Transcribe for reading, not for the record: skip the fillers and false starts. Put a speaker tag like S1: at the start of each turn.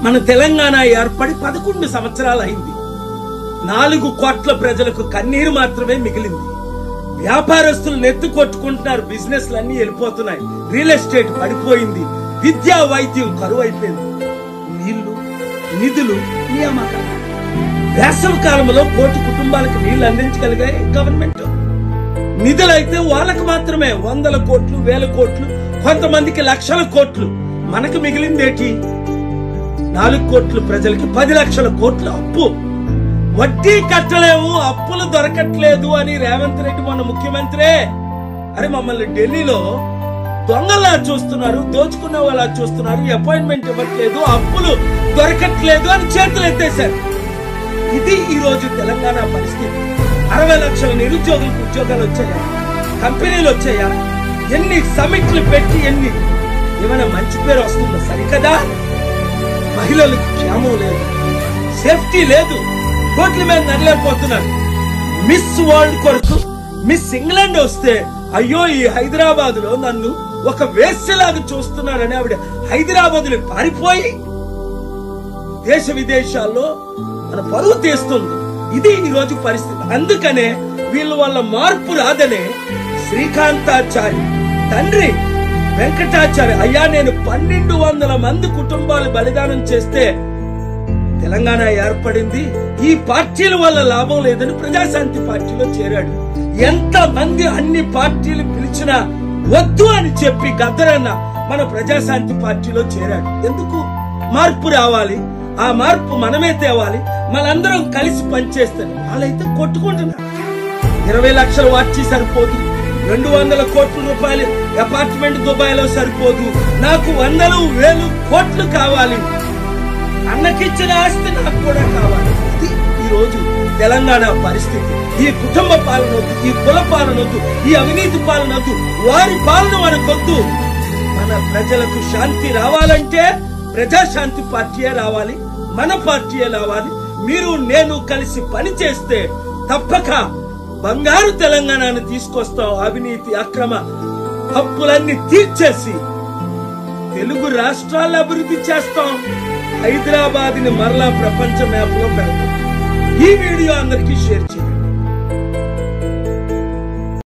S1: మన తెలంగాణ ఏర్పడి 11 సంవత్సరాలు అయింది. 4 కోట్ల ప్రజలకు కన్నీరు మాత్రమే మిగిలింది. వ్యాపారస్తులు నెత్తి కొట్టుకుంటున్నారు, బిజినెస్లన్నీ వెళ్ళిపోతున్నాయి, రియల్ ఎస్టేట్ పడిపోయింది, విద్యా వైద్యం కరువు అయిపోయింది. నీళ్లు, నిధులు, నియామకాలు. వేసవి కాలంలో 1 కోటి కుటుంబాలకు నీళ్లు అందించగలిగాయి గవర్నమెంట్. నిధులైతే వాళ్ళకు మాత్రమే 100 కోట్లు, 1000 కోట్లు, కొంతమందికి లక్షల కోట్లు. మనకు మిగిలిందేటి? 4 కోట్ల ప్రజలకి 10 లక్షల కోట్ల అప్పు. వడ్డీ కట్టలేము, అప్పులు దొరకట్లేదు అని రేవంత్ రెడ్డి మొన్న ముఖ్యమంత్రి అరే మమ్మల్ని ఢిల్లీలో దొంగలా చూస్తున్నారు, దోచుకున్న వాళ్ళ చూస్తున్నారు, అపాయింట్మెంట్ ఇవ్వట్లేదు, అప్పులు దొరకట్లేదు అని చేతులు ఎత్తేశారు. ఇది ఈ రోజు తెలంగాణ పరిస్థితి. 60 లక్షల నిరుద్యోగులకు ఉద్యోగాలు వచ్చాయా? కంపెనీలు వచ్చాయా? ఎన్ని సమిట్లు పెట్టి ఏమైనా మంచి పేరు వస్తుందో సరికదా? మహిళలకు క్షేమం లేదు, సేఫ్టీ లేదు, కోట్ల మీద నడలేకపోతున్నారు. మిస్ వరల్డ్ కొరకు మిస్ ఇంగ్లాండ్ వస్తే అయ్యో ఈ హైదరాబాద్ లో నన్ను ఒక వేశ్యలాగా చూస్తున్నారని ఆవిడ హైదరాబాద్ లో పారిపోయి దేశ విదేశాల్లో మన పరువు తీస్తుంది. ఇది ఈ రోజు పరిస్థితి. అందుకనే వీళ్ళ వల్ల మార్పు రాదనే శ్రీకాంతాచారి తండ్రి వెంకటాచారి అయ్యా నేను 1200 మంది కుటుంబాలు బలిదానం చేస్తే తెలంగాణ ఏర్పడింది, ఈ పార్టీల వల్ల లాభం లేదని ప్రజాశాంతి పార్టీలో చేరాడు. ఎంత మంది అన్ని పార్టీలు పిలిచినా వద్దు అని చెప్పి గద్దరన్న మన ప్రజాశాంతి పార్టీలో చేరాడు. ఎందుకు? మార్పు రావాలి, ఆ మార్పు మనమే తేవాలి, మనందరం కలిసి పనిచేస్తే. వాళ్ళైతే కొట్టుకుంటున్నారు. 20 లక్షల వార్చి సరిపోదు, 200 కోట్ల రూపాయలు అపార్ట్మెంట్ దుబాయ్లో సరిపోదు, నాకు 100,000 కోట్లు కావాలి, అన్నకిచ్చిన ఆస్తి నాకు కూడా కావాలి. ఇది ఈ రోజు తెలంగాణ పరిస్థితి. ఈ కుటుంబ పాలనొద్దు, ఈ కుల పాలనొద్దు, ఈ అవినీతి పాలనొద్దు, వారి పాలన మనకొద్దు. మన ప్రజలకు శాంతి రావాలంటే ప్రజాశాంతి పార్టీయే రావాలి, మన పార్టీయే రావాలి. మీరు నేను కలిసి పని చేస్తే తప్పక బంగారు తెలంగాణను తీసుకొస్తాం. అవినీతి అక్రమ హక్కులన్నీ తీర్చేసి తెలుగు రాష్ట్రాలను అభివృద్ధి చేస్తాం. హైదరాబాద్ ని మరలా ప్రపంచ మ్యాప్ లో పెడతాం. ఈ వీడియో అందరికీ షేర్ చేయండి.